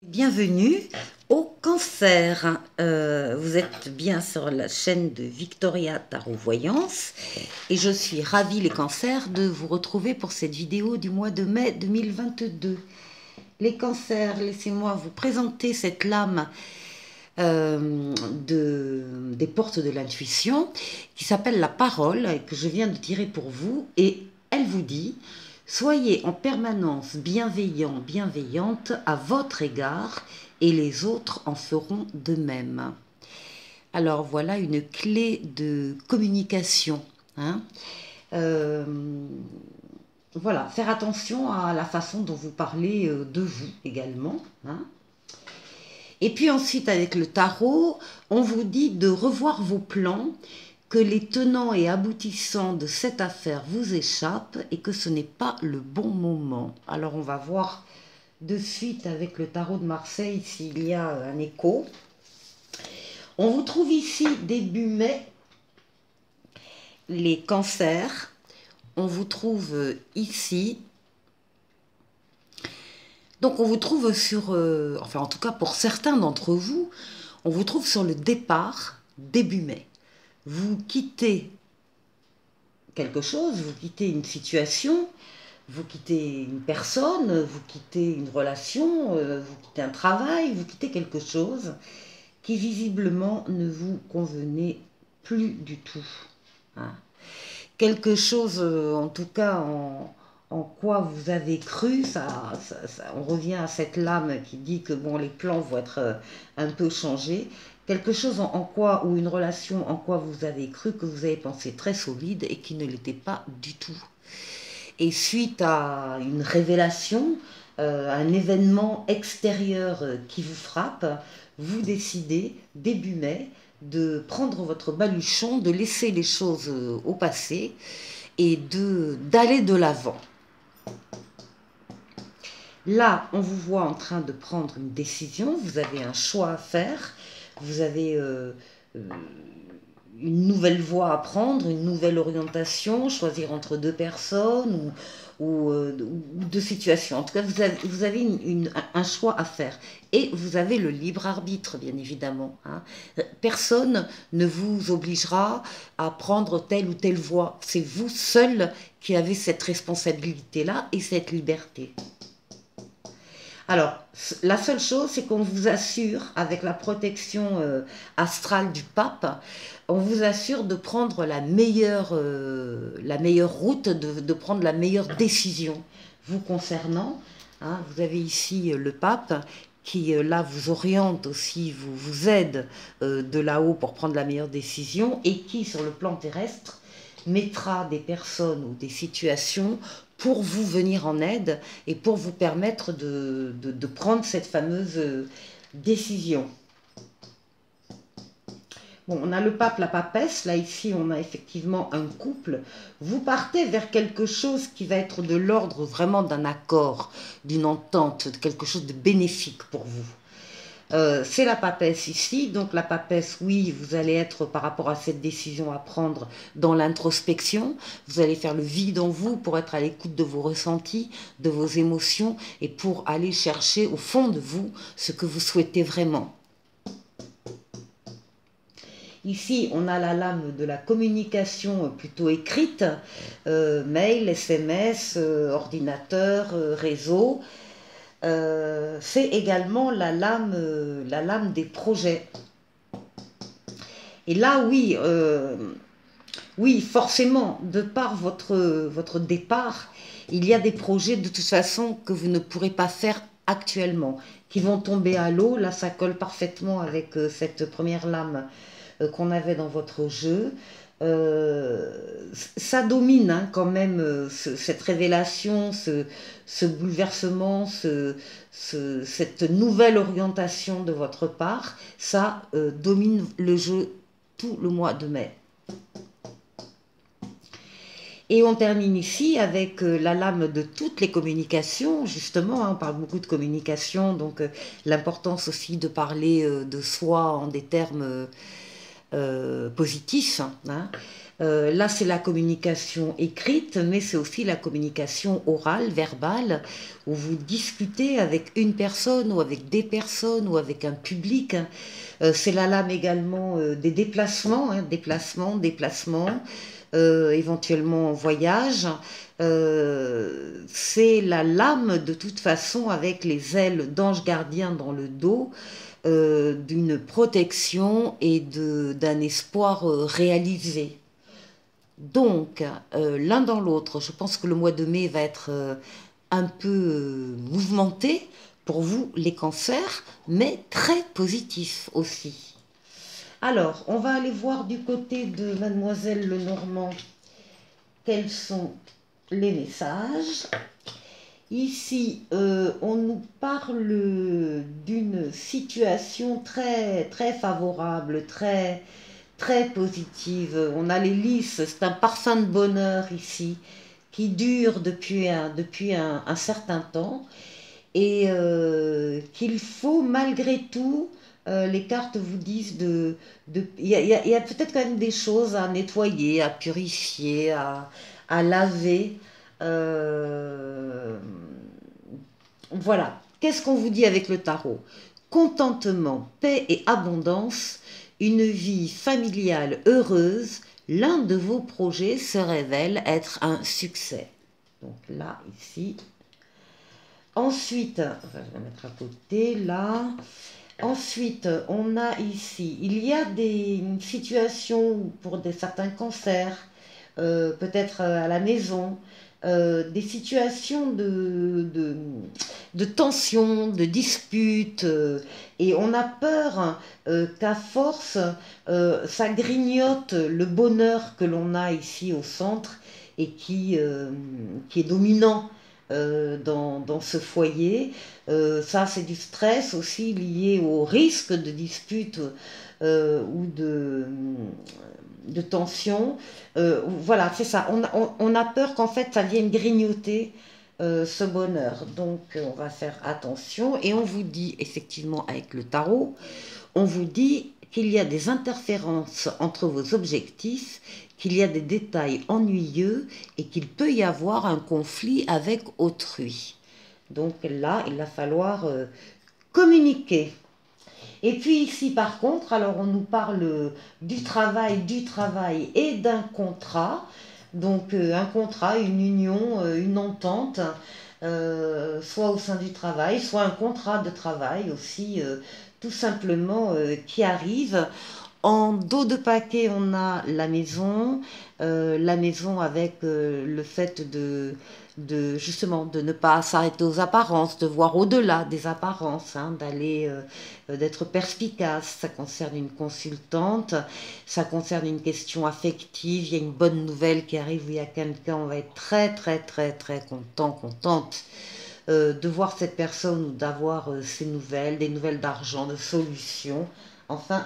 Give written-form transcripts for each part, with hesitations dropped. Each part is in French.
Bienvenue au Cancer. Vous êtes bien sur la chaîne de Victoria Tarot Voyance et je suis ravie les cancers de vous retrouver pour cette vidéo du mois de mai 2022. Les cancers, laissez-moi vous présenter cette lame des portes de l'intuition qui s'appelle la parole et que je viens de tirer pour vous, et elle vous dit: soyez en permanence bienveillant, bienveillante à votre égard et les autres en feront de même. Alors voilà une clé de communication, hein. Voilà, faire attention à la façon dont vous parlez de vous également, hein. Et puis ensuite, avec le tarot, on vous dit de revoir vos plans, que les tenants et aboutissants de cette affaire vous échappent et que ce n'est pas le bon moment. Alors on va voir de suite avec le tarot de Marseille s'il y a un écho. On vous trouve ici début mai, les cancers. On vous trouve ici. Donc on vous trouve sur, enfin en tout cas pour certains d'entre vous, on vous trouve sur le départ début mai. Vous quittez quelque chose, vous quittez une situation, vous quittez une personne, vous quittez une relation, vous quittez un travail, vous quittez quelque chose qui visiblement ne vous convenait plus du tout, hein. Quelque chose, en tout cas, en quoi vous avez cru, on revient à cette lame qui dit que bon, les plans vont être un peu changés. Quelque chose en quoi, ou une relation en quoi vous avez cru, que vous avez pensé très solide et qui ne l'était pas du tout. Et suite à une révélation, un événement extérieur qui vous frappe, vous décidez, début mai, de prendre votre baluchon, de laisser les choses au passé et d'aller de l'avant. Là, on vous voit en train de prendre une décision, vous avez un choix à faire, vous avez une nouvelle voie à prendre, une nouvelle orientation, choisir entre deux personnes ou deux situations. En tout cas, vous avez un choix à faire. Et vous avez le libre arbitre, bien évidemment, hein. Personne ne vous obligera à prendre telle ou telle voie. C'est vous seul qui avez cette responsabilité-là et cette liberté. Alors, la seule chose, c'est qu'on vous assure, avec la protection astrale du pape, on vous assure de prendre la meilleure route, de prendre la meilleure décision vous concernant, hein. Vous avez ici le pape qui, là, vous oriente aussi, vous aide de là-haut pour prendre la meilleure décision, et qui, sur le plan terrestre, mettra des personnes ou des situations pour vous venir en aide et pour vous permettre de prendre cette fameuse décision. Bon, on a le pape, la papesse. Là, ici, on a effectivement un couple. Vous partez vers quelque chose qui va être de l'ordre vraiment d'un accord, d'une entente, de quelque chose de bénéfique pour vous. C'est la papesse ici, donc la papesse, oui, vous allez être par rapport à cette décision à prendre dans l'introspection, vous allez faire le vide en vous pour être à l'écoute de vos ressentis, de vos émotions, et pour aller chercher au fond de vous ce que vous souhaitez vraiment. Ici, on a la lame de la communication plutôt écrite, mail, SMS, ordinateur, réseau. C'est également la lame des projets. Et là, oui, oui, forcément, de par votre départ, il y a des projets de toute façon que vous ne pourrez pas faire actuellement, qui vont tomber à l'eau. Là, ça colle parfaitement avec cette première lame qu'on avait dans votre jeu. Ça domine, hein, quand même, cette révélation, ce bouleversement, cette nouvelle orientation de votre part. Ça domine le jeu tout le mois de mai. Et on termine ici avec la lame de toutes les communications, justement, hein, on parle beaucoup de communication, donc l'importance aussi de parler de soi en des termes positif, hein. Là, c'est la communication écrite, mais c'est aussi la communication orale, verbale, où vous discutez avec une personne ou avec des personnes ou avec un public, hein. C'est la lame également des déplacements, hein, déplacements, éventuellement en voyage. C'est la lame de toute façon avec les ailes d'ange gardien dans le dos, d'une protection et d'un espoir réalisé. Donc, l'un dans l'autre, je pense que le mois de mai va être un peu mouvementé pour vous, les cancers, mais très positif aussi. Alors, on va aller voir du côté de Mademoiselle Lenormand quels sont les messages. Ici, on nous parle d'une situation très, très favorable, très, très positive. On a les lys, c'est un parfum de bonheur ici qui dure depuis un certain temps et qu'il faut malgré tout, les cartes vous disent il y a peut-être quand même des choses à nettoyer, à purifier, à laver. Euh, voilà. Qu'est-ce qu'on vous dit avec le tarot? Contentement, paix et abondance, une vie familiale heureuse, l'un de vos projets se révèle être un succès. Donc là, ici. Ensuite, enfin, je vais mettre à côté, là. Ensuite, on a ici, il y a des situations pour certains cancers, peut-être à la maison, des situations de tension, de dispute, et on a peur qu'à force, ça grignote le bonheur que l'on a ici au centre et qui est dominant dans ce foyer. Ça, c'est du stress aussi lié au risque de dispute ou de tension. Voilà, c'est ça. On a peur qu'en fait, ça vienne grignoter ce bonheur. Donc, on va faire attention. Et on vous dit, effectivement, avec le tarot, on vous dit qu'il y a des interférences entre vos objectifs, qu'il y a des détails ennuyeux et qu'il peut y avoir un conflit avec autrui. Donc là, il va falloir communiquer. Et puis ici, par contre, alors on nous parle du travail et d'un contrat. Donc un contrat, une union, une entente, soit au sein du travail, soit un contrat de travail aussi, tout simplement, qui arrive. En dos de paquet, on a la maison avec le fait justement de ne pas s'arrêter aux apparences, de voir au-delà des apparences, hein, d'être perspicace. Ça concerne une consultante, ça concerne une question affective. Il y a une bonne nouvelle qui arrive, il y a quelqu'un, on va être très très très très contente de voir cette personne ou d'avoir ces nouvelles, des nouvelles d'argent, de solutions. Enfin,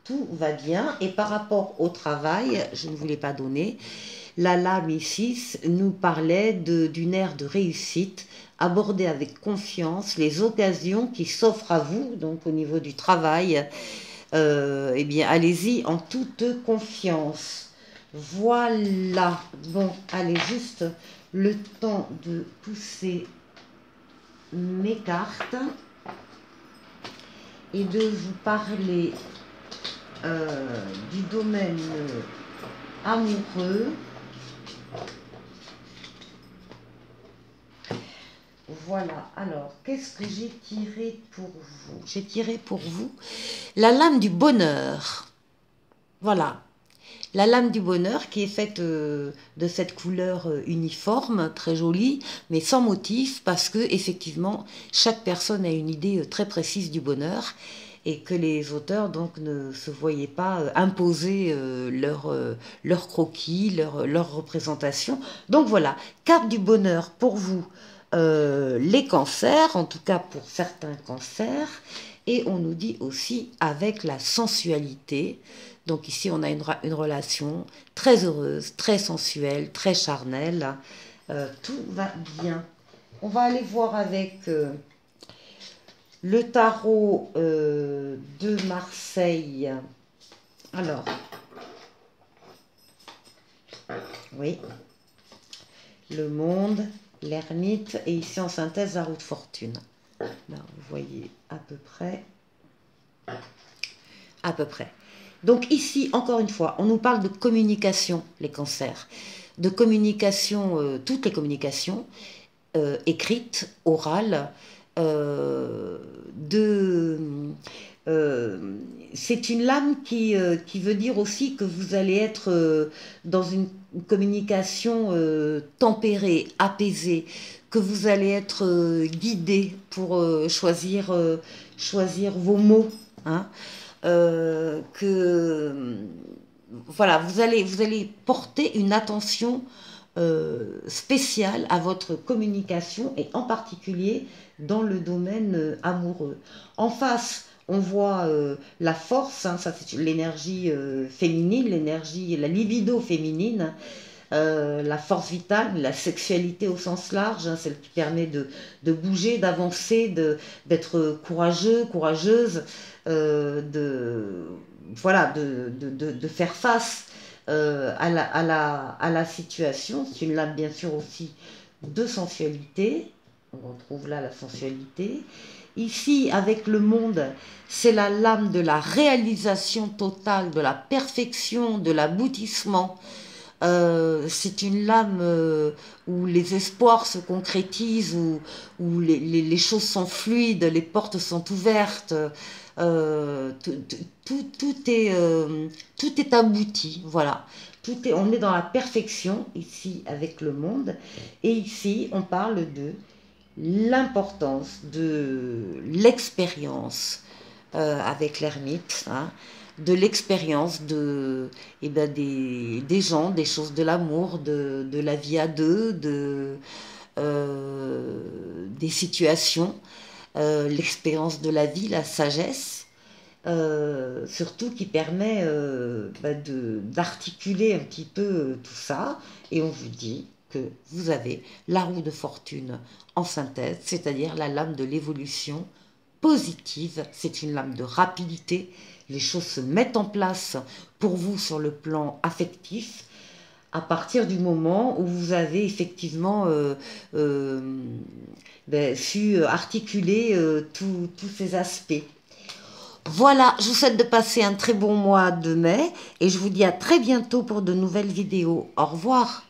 tout va bien. Et par rapport au travail, je ne vous l'ai pas donné, la lame ici nous parlait d'une ère de réussite, aborder avec confiance les occasions qui s'offrent à vous, donc au niveau du travail. Eh bien, allez-y en toute confiance. Voilà. Bon, allez, juste le temps de pousser mes cartes et de vous parler du domaine amoureux. Voilà, alors, qu'est-ce que j'ai tiré pour vous? J'ai tiré pour vous la lame du bonheur. Voilà, la lame du bonheur qui est faite de cette couleur uniforme, très jolie, mais sans motif, parce que effectivement, chaque personne a une idée très précise du bonheur et que les auteurs donc ne se voyaient pas imposer leur croquis, leur représentation. Donc voilà, carte du bonheur pour vous, les cancers, en tout cas pour certains cancers, et on nous dit aussi avec la sensualité. Donc ici, on a une relation très heureuse, très sensuelle, très charnelle. Tout va bien. On va aller voir avec le tarot de Marseille Alors, oui, le monde, l'ermite, et ici en synthèse, la roue de fortune. Là, vous voyez à peu près. À peu près. Donc ici, encore une fois, on nous parle de communication, les cancers. De communication, toutes les communications, écrites, orales, de... c'est une lame qui veut dire aussi que vous allez être dans une communication tempérée, apaisée, que vous allez être guidé pour choisir vos mots, hein, que voilà, vous allez porter une attention spéciale à votre communication et en particulier dans le domaine amoureux. En face, on voit la force, hein, ça c'est l'énergie féminine, l'énergie, la libido féminine, la force vitale, la sexualité au sens large, hein, celle qui permet de bouger, d'avancer, d'être courageux, courageuse, de, voilà, de faire face à la situation. C'est une lame bien sûr aussi de sensualité, on retrouve là la sensualité. Ici, avec le monde, c'est la lame de la réalisation totale, de la perfection, de l'aboutissement. C'est une lame où les espoirs se concrétisent, où les choses sont fluides, les portes sont ouvertes, tout est abouti, voilà. On est dans la perfection ici avec le monde, et ici on parle de l'importance de l'expérience avec l'ermite, hein, de l'expérience des gens, des choses de l'amour, de la vie à deux, des situations, l'expérience de la vie, la sagesse, surtout qui permet d'articuler un petit peu tout ça. Et on vous dit que vous avez la roue de fortune en synthèse, c'est-à-dire la lame de l'évolution positive. C'est une lame de rapidité. Les choses se mettent en place pour vous sur le plan affectif à partir du moment où vous avez effectivement su articuler tous ces aspects. Voilà, je vous souhaite de passer un très bon mois de mai et je vous dis à très bientôt pour de nouvelles vidéos. Au revoir.